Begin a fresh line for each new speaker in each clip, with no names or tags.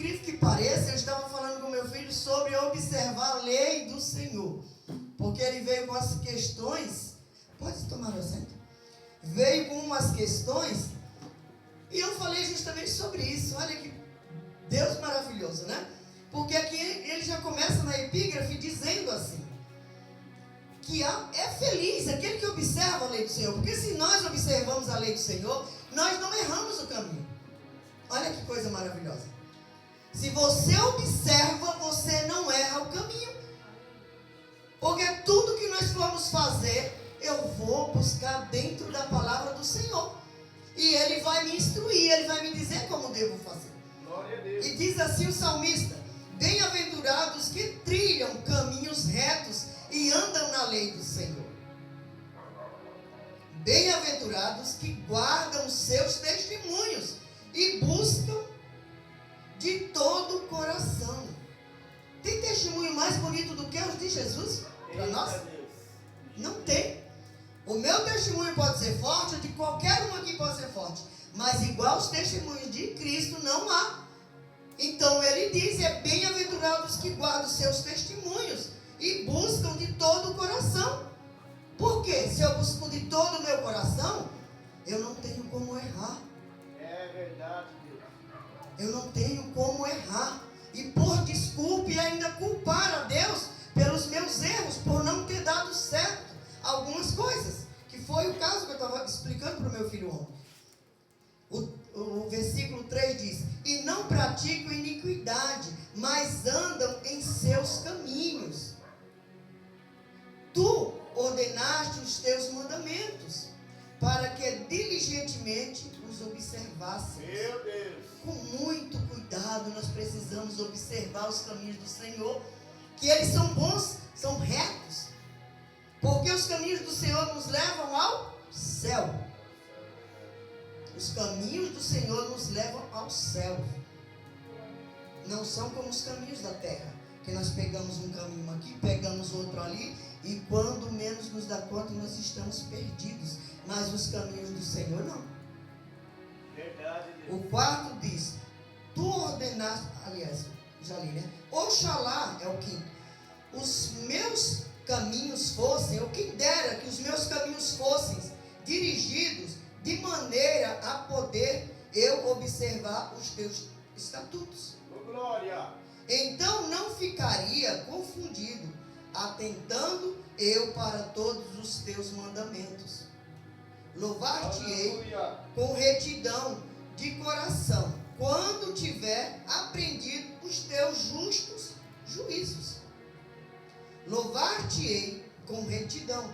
incrível que pareça, eu estava falando com meu filho sobre observar a lei do Senhor. Porque ele veio com as questões. Pode tomar assento? Veio com umas questões. E eu falei justamente sobre isso. Olha que Deus maravilhoso, né? Porque aqui ele já começa na epígrafe dizendo assim: que é feliz aquele que observa a lei do Senhor. Porque se nós observamos a lei do Senhor, nós não erramos o caminho. Olha que coisa maravilhosa. Se você observa, você não erra o caminho. Porque tudo que nós formos fazer, eu vou buscar dentro da palavra do Senhor. E Ele vai me instruir, Ele vai me dizer como devo fazer.
Glória a Deus.
E diz assim o salmista: bem-aventurados que trilham caminhos retos e andam na lei do Senhor. Bem-aventurados que guardam seus testemunhos e buscam de todo o coração. Tem testemunho mais bonito do que os de Jesus para nós? Não tem. O meu testemunho pode ser forte, o de qualquer um aqui pode ser forte, mas igual os testemunhos de Cristo não há. Então ele diz: é bem-aventurados que guardam seus testemunhos e buscam de todo o coração. Por quê? Se eu busco de todo o meu coração, eu não tenho como errar.
É verdade, Deus.
Eu não tenho como errar. E por desculpa e ainda culpar a Deus pelos meus erros, por não ter dado certo algumas coisas. Que foi o caso que eu estava explicando para o meu filho ontem. O versículo 3 diz: e não praticam iniquidade, mas andam em seus caminhos. Tu ordenaste os teus mandamentos, para que diligentemente os observássemos.
Meu Deus.
Com muito cuidado, nós precisamos observar os caminhos do Senhor, que eles são bons, são retos, porque os caminhos do Senhor nos levam ao céu. Os caminhos do Senhor nos levam ao céu. Não são como os caminhos da terra, que nós pegamos um caminho aqui, pegamos outro ali, e quando menos nos dá conta, nós estamos perdidos. Mas os caminhos do Senhor não.
Verdade, Deus.
O quarto diz: tu ordenaste, aliás, já li, né? Oxalá é o quinto. Os meus caminhos fossem, ou quem dera que os meus caminhos fossem dirigidos de maneira a poder eu observar os teus estatutos.
Oh, glória.
Então não ficaria confundido, atentando eu para todos os teus mandamentos. Louvar-te-ei
Aleluia.
com retidão de coração, quando tiver aprendido os teus justos juízos. Louvar-te-ei com retidão.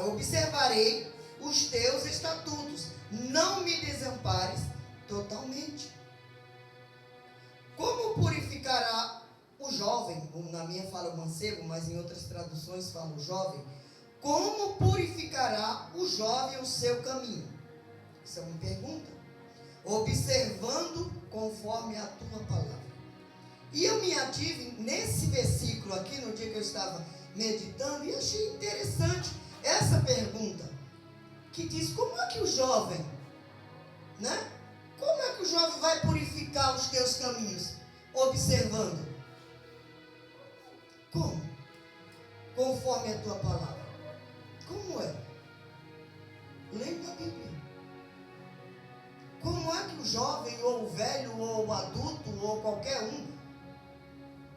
Observarei os teus estatutos, não me desampares totalmente. Como purificará o jovem, na minha fala o mancebo, mas em outras traduções fala o jovem, como purificará o jovem o seu caminho? Isso é uma pergunta. Observando conforme a tua palavra. E eu me ative nesse versículo aqui, no dia que eu estava meditando, e achei interessante essa pergunta, que diz: como é que o jovem, né? Como é que o jovem vai purificar os teus caminhos? Observando. Como? Conforme a tua palavra. Como é? Lendo a Bíblia. Como é que o jovem, ou o velho, ou o adulto, ou qualquer um,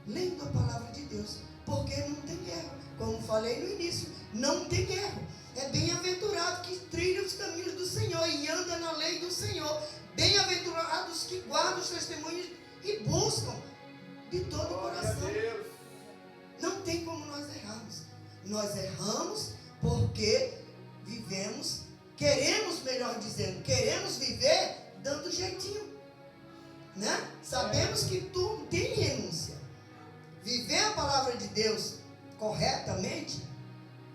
lendo a palavra de Deus? Porque não tem erro. Como falei no início, não tem erro. É bem-aventurado que trilha os caminhos do Senhor e anda na lei do Senhor. Bem-aventurados que guardam os testemunhos e buscam de todo o coração. Não tem como nós errarmos. Nós erramos porque vivemos, melhor dizendo, queremos viver dando jeitinho, né? Sabemos que tudo tem renúncia. Viver a palavra de Deus corretamente,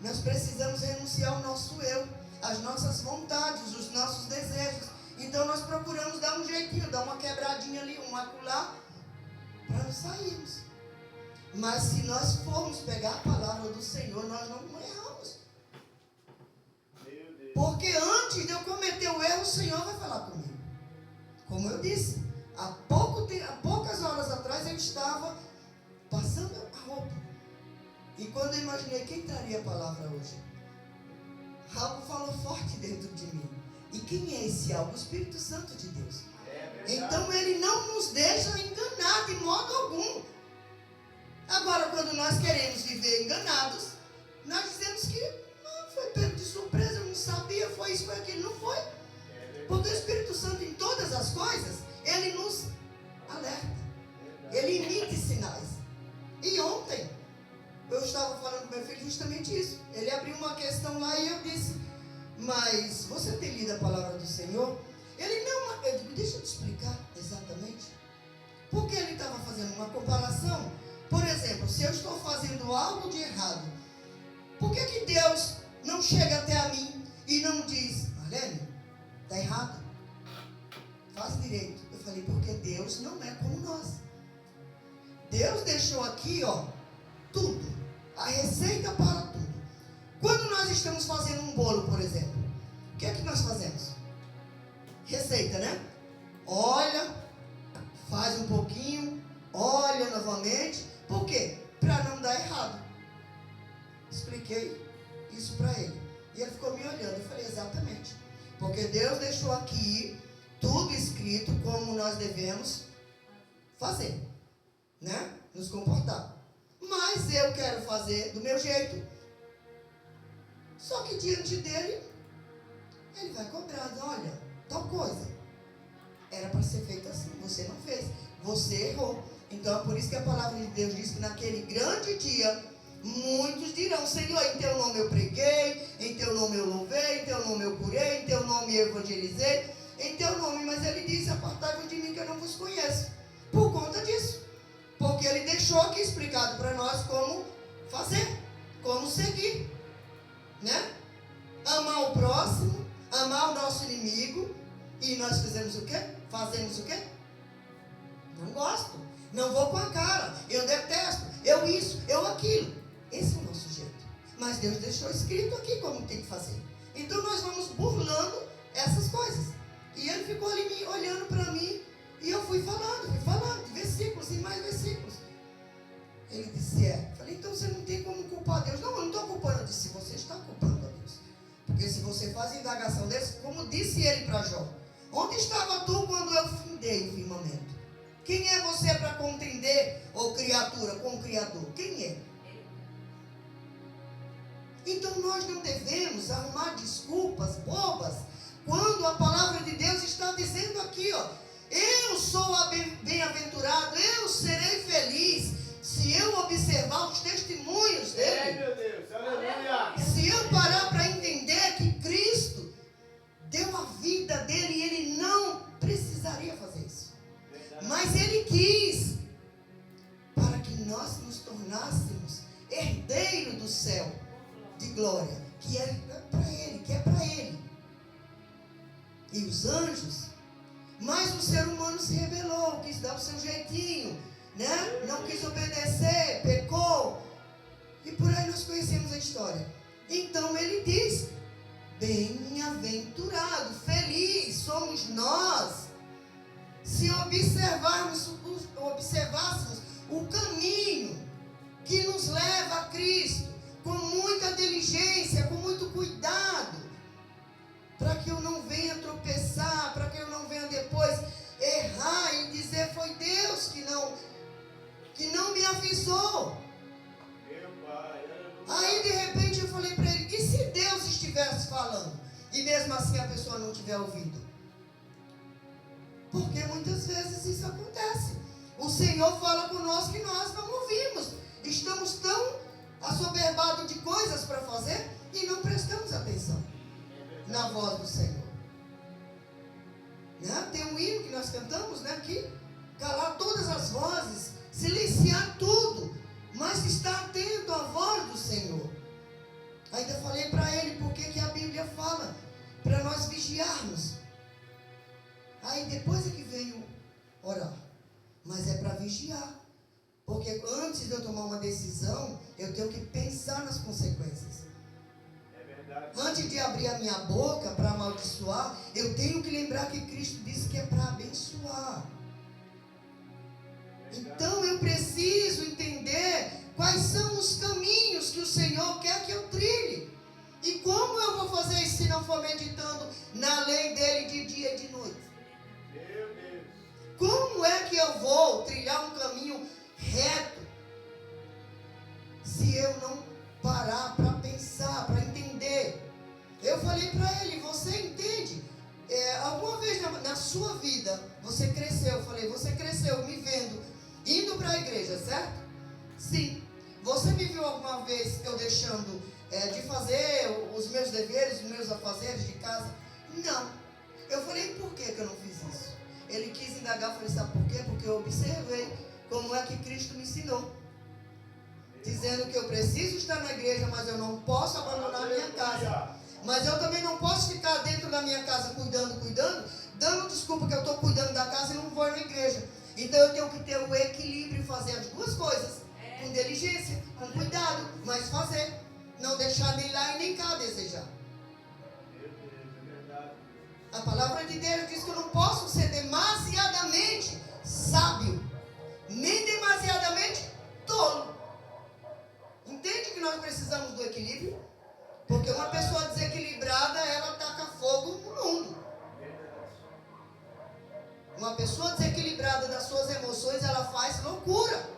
nós precisamos renunciar ao nosso eu, às nossas vontades, os nossos desejos. Então nós procuramos dar um jeitinho, dar uma quebradinha ali, um acolá, para sairmos. Mas se nós formos pegar a palavra do Senhor, nós não erramos. Porque antes de eu cometer o erro, o Senhor vai falar comigo. Como eu disse, há pouco há poucas horas atrás eu estava passando a roupa. E quando eu imaginei quem traria a palavra hoje, algo falou forte dentro de mim. E quem é esse algo? O Espírito Santo de Deus. Então ele não nos deixa enganar de modo algum. Agora, quando nós queremos viver enganados, nós dizemos que não, foi pego de surpresa, eu não sabia, foi isso, foi aquilo. Não foi. Porque o Espírito Santo, em todas as coisas, ele nos alerta. Ele emite sinais. E ontem, eu estava falando com meu filho justamente isso. Ele abriu uma questão lá e eu disse, mas você tem lido a palavra do Senhor? Ele não, eu digo, deixa eu te explicar exatamente. Porque ele estava fazendo uma comparação. Por exemplo, se eu estou fazendo algo de errado, por que Deus não chega até a mim e não diz, Marlene, está errado, faz direito? Eu falei, porque Deus não é como nós. Deus deixou aqui, ó, tudo, a receita para tudo. Quando nós estamos fazendo um bolo, por exemplo, o que é que nós fazemos? Receita, né? Olha, faz um pouquinho, olha novamente. Por quê? Para não dar errado. Expliquei isso para ele. E ele ficou me olhando. Eu falei, exatamente. Porque Deus deixou aqui tudo escrito como nós devemos fazer, né? Nos comportar. Mas eu quero fazer do meu jeito. Só que diante dele, ele vai cobrar. Olha, tal coisa era para ser feita assim, você não fez, você errou. Então é por isso que a palavra de Deus diz que naquele grande dia muitos dirão, Senhor, em teu nome eu preguei, em teu nome eu louvei, em teu nome eu curei, em teu nome eu evangelizei, em teu nome, mas ele disse, apartai-vos de mim que eu não vos conheço. Por conta disso, porque ele deixou aqui explicado para nós como fazer, como seguir, né? Amar o próximo, amar o nosso inimigo. E nós fizemos o quê? Fazemos o quê? Não gosto, não vou com a cara, eu detesto, eu isso, eu aquilo. Esse é o nosso jeito. Mas Deus deixou escrito aqui como tem que fazer. Então nós vamos burlando essas coisas. E ele ficou ali me olhando para mim. E eu fui falando, versículos e mais versículos. Ele disse, falei, então você não tem como culpar Deus. Não, eu não estou culpando. Eu disse, você está culpando a Deus. Porque se você faz indagação desse, como disse ele para Jó, onde estava tu quando eu findei o firmamento? Quem é você para contender, ou criatura, com o Criador? Quem é? Então nós não devemos arrumar desculpas bobas, quando a palavra de Deus está dizendo aqui, ó, eu sou bem-aventurado, eu serei feliz, se eu observar os testemunhos dele.
Meu Deus, aleluia.
Se eu parar para entender que Cristo deu a vida dele e ele não precisaria fazer isso. Mas ele quis, para que nós nos tornássemos herdeiro do céu de glória, que é para ele, que é para ele. E os anjos, mas o ser humano se rebelou, quis dar o seu jeitinho, né? Não quis obedecer, pecou. E por aí nós conhecemos a história. Então ele diz, bem-aventurado, feliz somos nós, se observássemos o caminho que nos leva a Cristo, com muita diligência, com muito cuidado, para que eu não venha tropeçar, para que eu não venha depois errar e dizer, foi Deus que não me avisou.
Meu Pai,
Aí de repente eu falei para ele, e se Deus estivesse falando, e mesmo assim a pessoa não tiver ouvido? Porque muitas vezes isso acontece. O Senhor fala conosco e nós não ouvimos. Estamos tão assoberbados de coisas para fazer e não prestamos atenção na voz do Senhor. Né? Tem um hino que nós cantamos, né, aqui, calar todas as vozes, silenciar tudo, mas estar atento à voz do Senhor. Ainda falei para ele porque que a Bíblia fala para nós vigiarmos. Aí depois é que veio orar, mas é para vigiar, porque antes de eu tomar uma decisão, eu tenho que pensar nas consequências. Antes de abrir a minha boca para amaldiçoar, eu tenho que lembrar que Cristo disse que é para abençoar. se não for meditando na lei dele de dia e de noite?
Meu Deus.
Como é que eu vou trilhar um caminho reto se eu não parar para pensar, para entender? Eu falei para ele, você entende? Alguma vez na sua vida você cresceu? Eu falei, você cresceu me vendo indo para a igreja, certo? Sim. Você me viu alguma vez eu deixando de fazer os meus deveres, os meus afazeres de casa? Não. Eu falei, por que eu não fiz isso? Ele quis indagar, eu falei, sabe por quê? Porque eu observei como é que Cristo me ensinou. Dizendo que eu preciso estar na igreja, mas eu não posso abandonar a minha casa. Mas eu também não posso ficar dentro da minha casa cuidando, dando desculpa que eu estou cuidando da casa e não vou na igreja. Então eu tenho que ter o equilíbrio e fazer as duas coisas. Com diligência, com cuidado, mas fazer. Não deixar nem lá e nem cá desejar. A palavra de Deus diz que eu não posso ser demasiadamente sábio, nem demasiadamente tolo. Entende que nós precisamos do equilíbrio? Porque uma pessoa desequilibrada, ela taca fogo no mundo. Uma pessoa desequilibrada das suas emoções, ela faz loucura.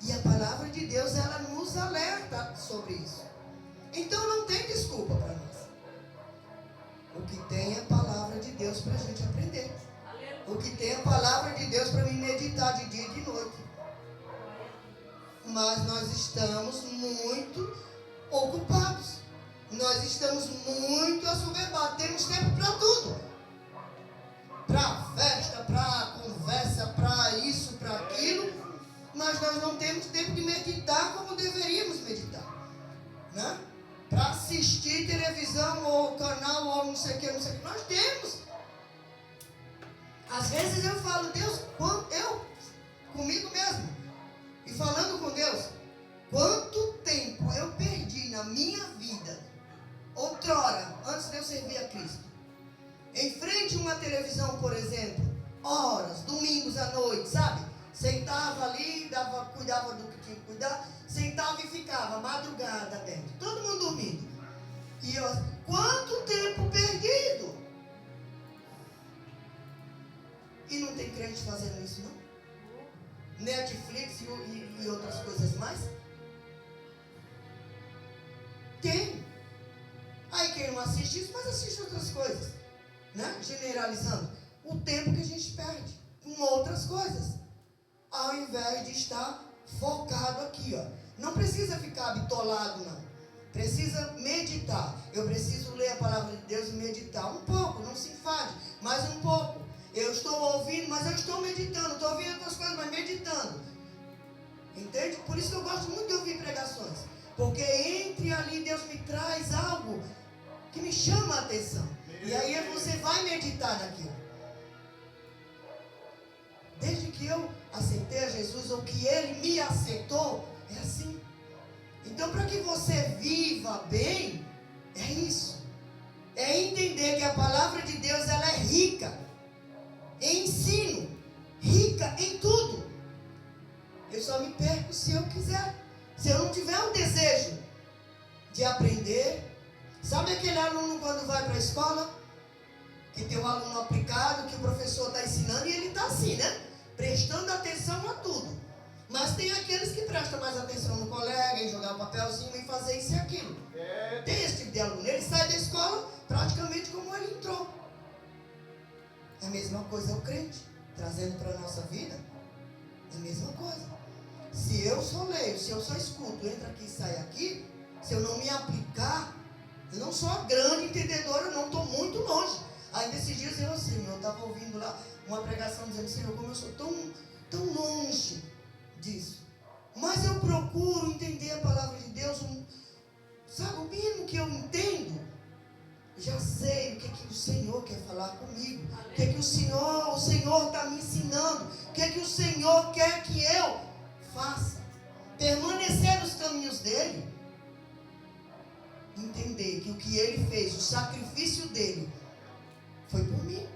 E a palavra de Deus, ela nos alerta sobre isso. Então não tem desculpa para nós. O que tem é a palavra de Deus para a gente aprender. O que tem é a palavra de Deus para me meditar de dia e de noite. Mas nós estamos muito ocupados. Nós estamos muito assoberbados. Temos tempo para tudo. Para festa, para conversa, para isso, para aquilo. Mas nós não temos tempo de meditar como deveríamos meditar, né? Para assistir televisão ou canal ou não sei o que, nós temos. Às vezes eu falo, Deus, comigo mesmo, e falando com Deus, quanto tempo eu perdi na minha vida, outrora, antes de eu servir a Cristo, em frente a uma televisão, por exemplo, horas, domingos à noite, sabe? Sentava ali, cuidava do que tinha que cuidar, sentava e ficava madrugada dentro, todo mundo dormindo. E eu, quanto tempo perdido! E não tem crente fazendo isso, não? Netflix e outras coisas mais? Tem. Aí quem não assiste isso, mas assiste outras coisas, né? Generalizando o tempo que a gente perde com outras coisas, ao invés de estar focado aqui, ó. Não precisa ficar bitolado, não. Precisa meditar. Eu preciso ler a palavra de Deus e meditar um pouco, não se enfade, mas um pouco. Eu estou ouvindo, mas eu estou meditando. Estou ouvindo outras coisas, mas meditando. Entende? Por isso que eu gosto muito de ouvir pregações. Porque entre ali Deus me traz algo que me chama a atenção. E aí você vai meditar naquilo. Desde que eu aceitei a Jesus, ou que Ele me aceitou, é assim. Então, para que você viva bem, é isso. É entender que a palavra de Deus, ela é rica em ensino, rica em tudo. Eu só me perco se eu quiser. Se eu não tiver o desejo de aprender. Sabe aquele aluno quando vai para a escola? Que tem um aluno aplicado, que o professor está ensinando e ele está assim, né? Prestando atenção a tudo. Mas tem aqueles que prestam mais atenção no colega, em jogar um papelzinho e fazer isso e aquilo. Tem esse tipo de aluno. Ele sai da escola praticamente como ele entrou. É a mesma coisa o crente, trazendo para a nossa vida. É a mesma coisa. Se eu só leio, se eu só escuto, entra aqui e sai aqui, se eu não me aplicar, eu não sou a grande entendedora, eu não estou muito longe. Aí desses dias eu estava ouvindo lá uma pregação dizendo, Senhor, como eu sou tão longe disso. Mas eu procuro entender a palavra de Deus, sabe, o mínimo que eu entendo, já sei o que o Senhor quer falar comigo, o que o Senhor está me ensinando, o que o Senhor quer que eu faça. Permanecer nos caminhos dele, entender que o que ele fez, o sacrifício dele, foi por mim.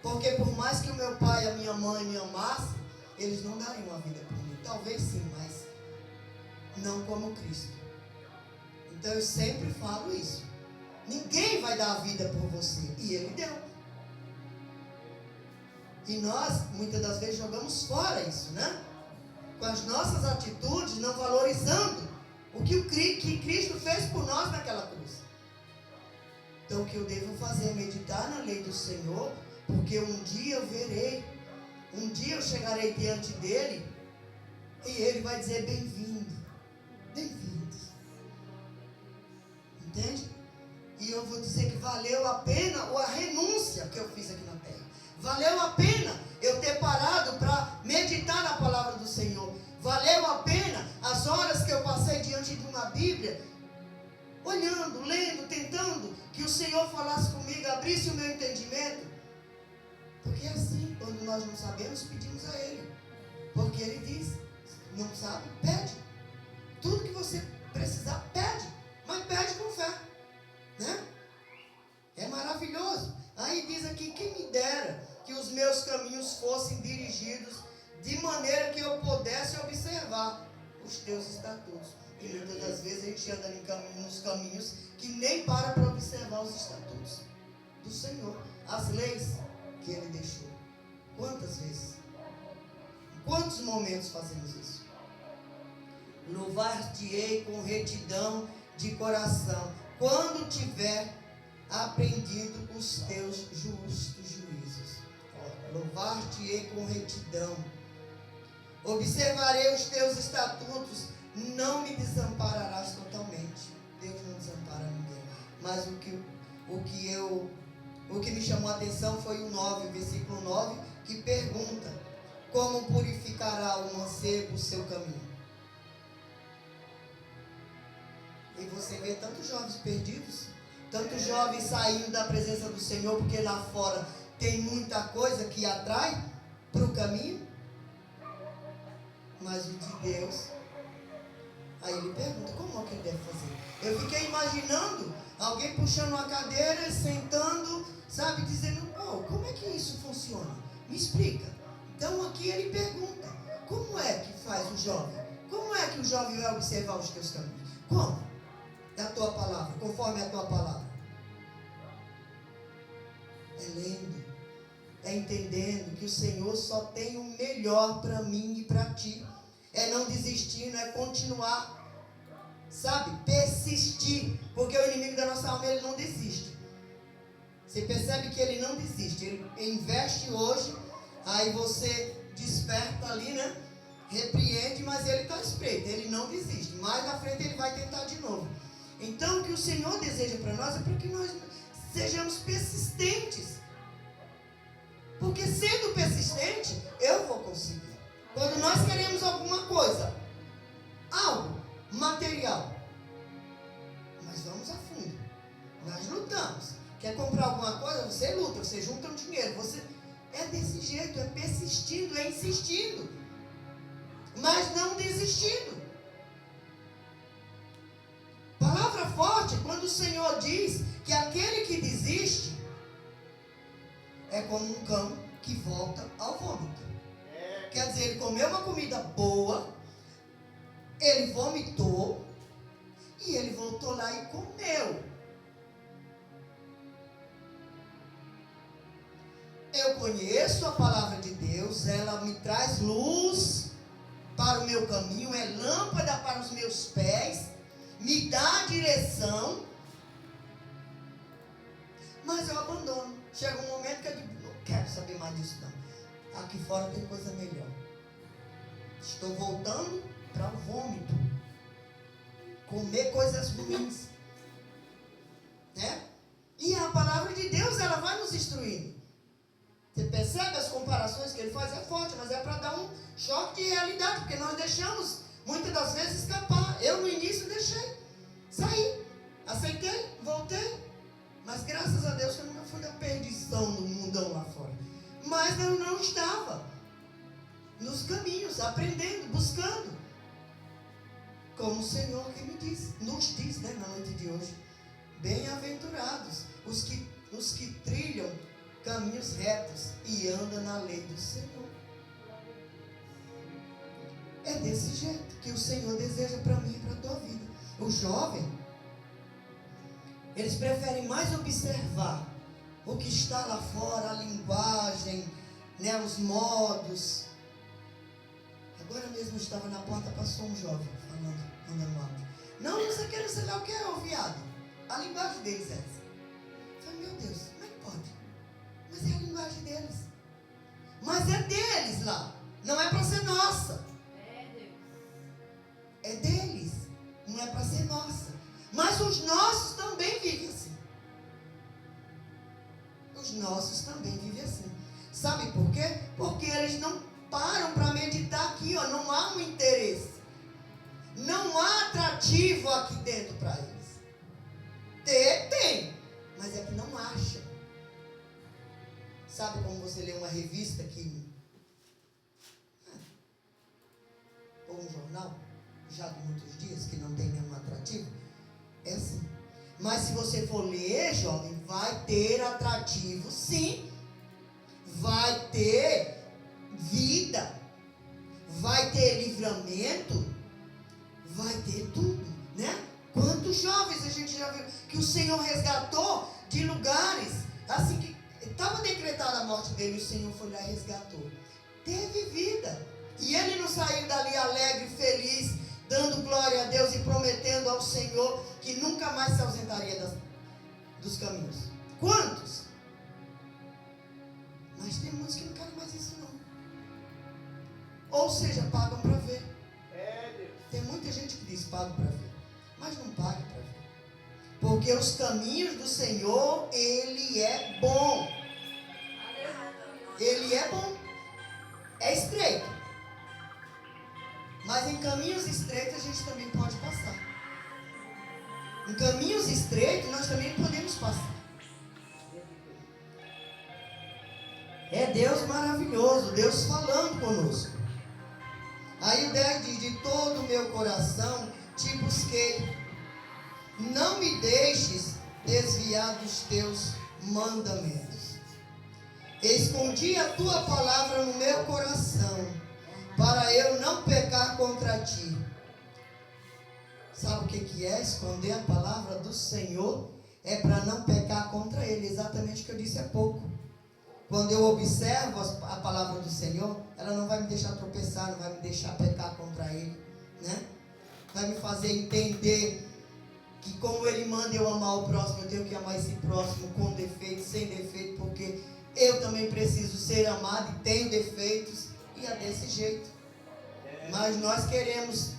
Porque por mais que o meu pai e a minha mãe me amassem, eles não dariam a vida por mim. Talvez sim, mas não como Cristo. Então eu sempre falo isso. Ninguém vai dar a vida por você. E Ele deu. E nós, muitas das vezes, jogamos fora isso, né? Com as nossas atitudes, não valorizando o que Cristo fez por nós naquela cruz. Então o que eu devo fazer é meditar na lei do Senhor, porque um dia eu verei, um dia eu chegarei diante dele, e ele vai dizer: bem-vindo, bem-vindo. Entende? E eu vou dizer que valeu a pena a renúncia que eu fiz aqui na terra. Valeu a pena eu ter parado para meditar na palavra do Senhor. Valeu a pena as horas que eu passei diante de uma Bíblia, olhando, lendo, tentando que o Senhor falasse comigo, abrisse o meu entendimento. Porque é assim, quando nós não sabemos, pedimos a Ele. Porque Ele diz: não sabe? Pede. Tudo que você precisar, pede. Mas pede com fé, né? É maravilhoso. Aí diz aqui: quem me dera que os meus caminhos fossem dirigidos de maneira que eu pudesse observar os teus estatutos. E muitas das vezes a gente anda nos caminhos que nem para observar os estatutos do Senhor, as leis que Ele deixou. Quantas vezes? Em quantos momentos fazemos isso? Louvar-te-ei com retidão de coração, quando tiver aprendido os teus justos juízos. Louvar-te-ei com retidão. Observarei os teus estatutos, não me desampararás totalmente. Deus não desampara ninguém. Mas o que me chamou a atenção foi o 9, o versículo 9, que pergunta: como purificará o mancebo o seu caminho? E você vê tantos jovens perdidos, tantos jovens saindo da presença do Senhor, porque lá fora tem muita coisa que atrai para o caminho. Mas o de Deus, aí ele pergunta: como é que ele deve fazer? Eu fiquei imaginando alguém puxando uma cadeira, sentando, sabe, dizendo: oh, como é que isso funciona? Me explica. Então aqui ele pergunta: como é que faz o jovem? Como é que o jovem vai observar os teus caminhos? Como? É a tua palavra, conforme a tua palavra. É lendo, é entendendo que o Senhor só tem o melhor para mim e para ti. É não desistir, não é continuar, sabe, persistir, porque o inimigo da nossa alma, ele não desiste. Você percebe que ele não desiste, ele investe hoje, aí você desperta ali, né, repreende, mas ele está espreito, ele não desiste, mais na frente ele vai tentar de novo. Então o que o Senhor deseja para nós é para que nós sejamos persistentes, porque sendo persistente, eu vou conseguir. Quando nós queremos alguma coisa, algo material, nós vamos a fundo, nós lutamos. Quer comprar alguma coisa, você luta, você junta um dinheiro, você é desse jeito, é persistindo, é insistindo, mas não desistindo. Palavra forte quando o Senhor diz que aquele que desiste é como um cão que volta ao vômito. Quer dizer, ele comeu uma comida boa, ele vomitou, e ele voltou lá e comeu. Eu conheço a palavra de Deus, ela me traz luz para o meu caminho, é lâmpada para os meus pés, me dá direção, mas eu abandono. Chega um momento que eu digo: não quero saber mais disso não. Aqui fora tem coisa melhor. Estou voltando para o vômito. Comer coisas ruins, né? E a palavra de Deus, ela vai nos instruindo. Você percebe as comparações que ele faz? É forte, mas é para dar um choque de realidade, porque nós deixamos muitas das vezes escapar. Eu no início deixei, saí, aceitei, voltei, mas graças a Deus que eu nunca fui da perdição do mundão lá fora. Mas eu não estava nos caminhos, aprendendo, buscando, como o Senhor que nos diz, né, na noite de hoje: bem-aventurados os que trilham caminhos retos e andam na lei do Senhor. É desse jeito que o Senhor deseja para mim e para a tua vida. O jovem, Eles preferem mais observar o que está lá fora, a linguagem, né, os modos. Agora mesmo eu estava na porta, passou um jovem falando, mandando um áudio. Não sei o que, não sei lá o que é, viado. A linguagem deles é essa. Eu falei, meu Deus, como é que pode? Mas é a linguagem deles. Mas é deles lá. Não é para ser nossa. É deles. Não é para ser nossa. Mas os nossos também vivem assim. Os nossos também vivem assim. Sabe por quê? Porque eles não param para meditar aqui, ó. Não há um interesse. Não há atrativo aqui dentro para eles. Tem. Mas é que não acha. Sabe como você lê uma revista que... ou um jornal, já de muitos dias, que não tem nenhum atrativo? É assim. Mas se você for ler, jovem, vai ter atrativo, sim. Vai ter vida. Vai ter livramento. Vai ter tudo, né? Quantos jovens a gente já viu que o Senhor resgatou de lugares, assim que estava decretada a morte dele, o Senhor foi lá e resgatou. Teve vida. E ele não saiu dali alegre, feliz, dando glória a Deus e prometendo ao Senhor que nunca mais se ausentaria dos caminhos. Quantos? Mas tem muitos que não querem mais isso não. Ou seja, pagam para ver. Tem muita gente que diz pago para ver, mas não pague para ver. Porque os caminhos do Senhor, Ele é bom. Ele é bom. É estreito. Mas em caminhos estreitos a gente também pode passar. Em caminhos estreitos nós também podemos passar. É Deus maravilhoso, Deus falando conosco. Aí o 10 diz, de todo o meu coração te busquei. Não me deixes desviar dos teus mandamentos. Escondi a tua palavra no meu coração, para eu não pecar contra ti. Sabe o que é esconder a palavra do Senhor? É para não pecar contra Ele, exatamente o que eu disse há pouco. Quando eu observo a palavra do Senhor, ela não vai me deixar tropeçar, não vai me deixar pecar contra Ele, né? Vai me fazer entender que como Ele manda eu amar o próximo, eu tenho que amar esse próximo com defeito, sem defeito, porque eu também preciso ser amado e tenho defeitos, e é desse jeito. Mas nós queremos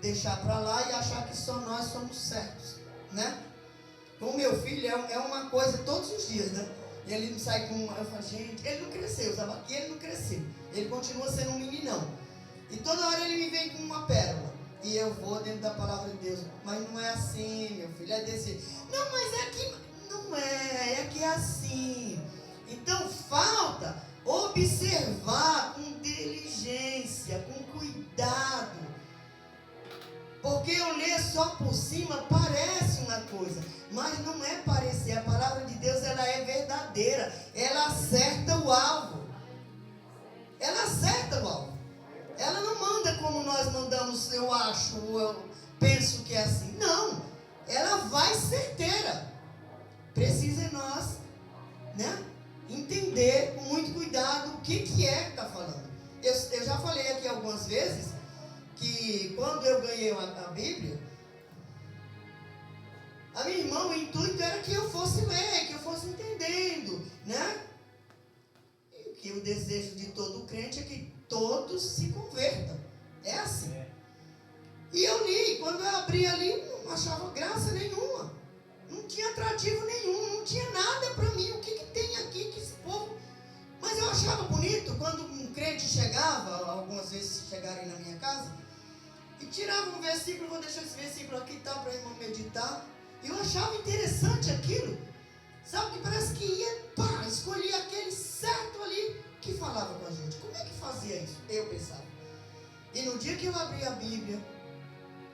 deixar para lá e achar que só nós somos certos, né? Com o meu filho é uma coisa todos os dias, né? Ele não sai com... Eu falo, gente, ele não cresceu, sabe? Aqui ele não cresceu. Ele continua sendo um meninão. E toda hora ele me vem com uma pérola. E eu vou dentro da palavra de Deus. Mas não é assim, meu filho, é desse... Não, mas é que... Não é que é assim. Então falta observar com diligência, com cuidado. Porque eu ler só por cima parece uma coisa, mas não é parecer. A palavra de Deus, ela é verdadeira. Ela acerta o alvo. Ela acerta o alvo. Ela não manda como nós mandamos, eu acho, eu penso que é assim. Não. Ela vai certeira. Precisa nós, né, entender com muito cuidado o que é que está falando. Eu já falei aqui algumas vezes que quando eu ganhei a Bíblia, a minha irmã, o intuito era que eu fosse ler, que eu fosse entendendo, né? E que o desejo de todo crente é que todos se convertam. É assim. E eu li, quando eu abri ali, não achava graça nenhuma. Não tinha atrativo nenhum, não tinha nada para mim. O que tem aqui que esse povo... Mas eu achava bonito quando um crente chegava, algumas vezes chegarem na minha casa, e tirava um versículo, vou deixar esse versículo aqui e tal, para a irmã meditar. Eu achava interessante aquilo. Sabe, que parece que ia, escolhia aquele certo ali que falava com a gente. Como é que fazia isso? Eu pensava. E no dia que eu abri a Bíblia,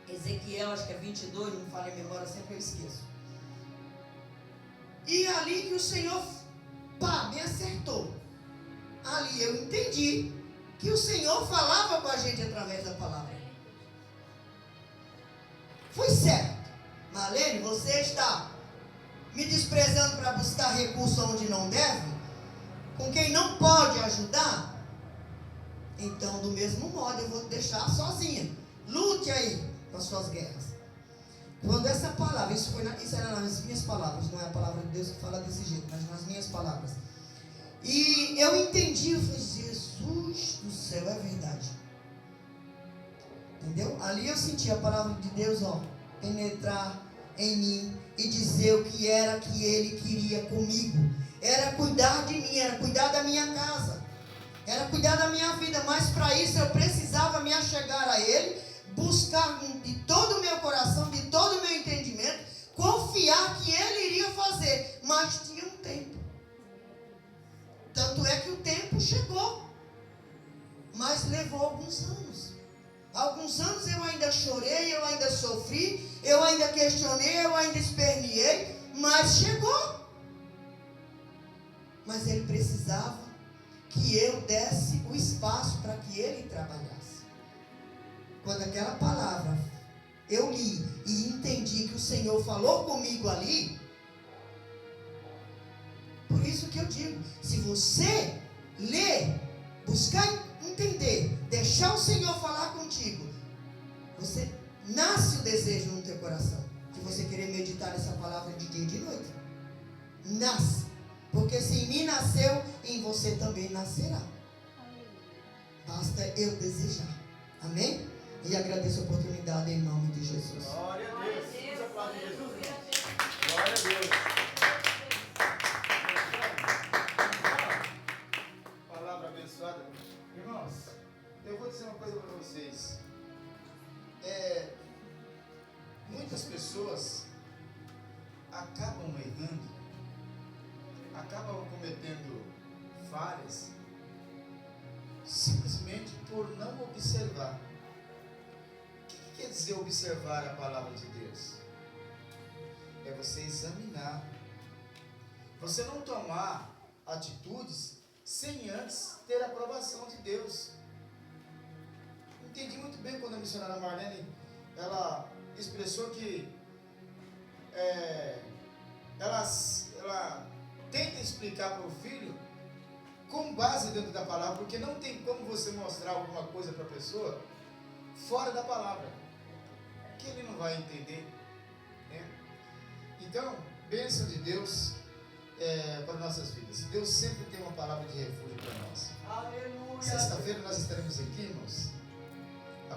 Ezequiel, acho que é 22, não falo em memória, sempre eu esqueço. E ali que o Senhor, me acertou. Ali eu entendi que o Senhor falava com a gente através da palavra. Foi certo. Marlene, você está me desprezando para buscar recurso onde não deve, com quem não pode ajudar, então do mesmo modo eu vou te deixar sozinha. Lute aí com as suas guerras. Quando essa palavra, isso era nas minhas palavras, não é a palavra de Deus que fala desse jeito, mas nas minhas palavras. E eu entendi, eu falei, Jesus do céu, é verdade. Entendeu? Ali eu senti a palavra de Deus, penetrar em mim e dizer o que era que Ele queria comigo. Era cuidar de mim, era cuidar da minha casa, era cuidar da minha vida, mas para isso eu precisava me achegar a Ele, buscar de todo o meu coração, de todo o meu entendimento, confiar que Ele iria fazer, mas tinha um tempo. Tanto é que o tempo chegou, mas levou alguns anos. Alguns anos eu ainda chorei, eu ainda sofri, eu ainda questionei, eu ainda esperneei, mas chegou. Mas Ele precisava que eu desse o espaço para que Ele trabalhasse. Quando aquela palavra eu li e entendi que o Senhor falou comigo ali, por isso que eu digo, se você ler, buscar entender, deixar o Senhor falar contigo, você nasce o desejo no teu coração de você querer meditar nessa palavra de dia e de noite. Nasce. Porque se em mim nasceu, em você também nascerá. Basta eu desejar. Amém? E agradeço a oportunidade em nome de Jesus.
Glória a Deus. Vamos aplaudir Jesus. Glória a Deus. Palavra abençoada. Irmãos, eu vou dizer uma coisa para vocês. Muitas pessoas acabam errando, acabam cometendo falhas, simplesmente por não observar. O que quer dizer observar a palavra de Deus? É você examinar, você não tomar atitudes sem antes ter a aprovação de Deus. Entendi muito bem quando a missionária Marlene, ela expressou que ela tenta explicar para o filho com base dentro da palavra, porque não tem como você mostrar alguma coisa para a pessoa fora da palavra, que ele não vai entender, né? Então, bênção de Deus para nossas vidas. Deus sempre tem uma palavra de refúgio para nós.
Aleluia.
Sexta-feira nós estaremos aqui, irmãos,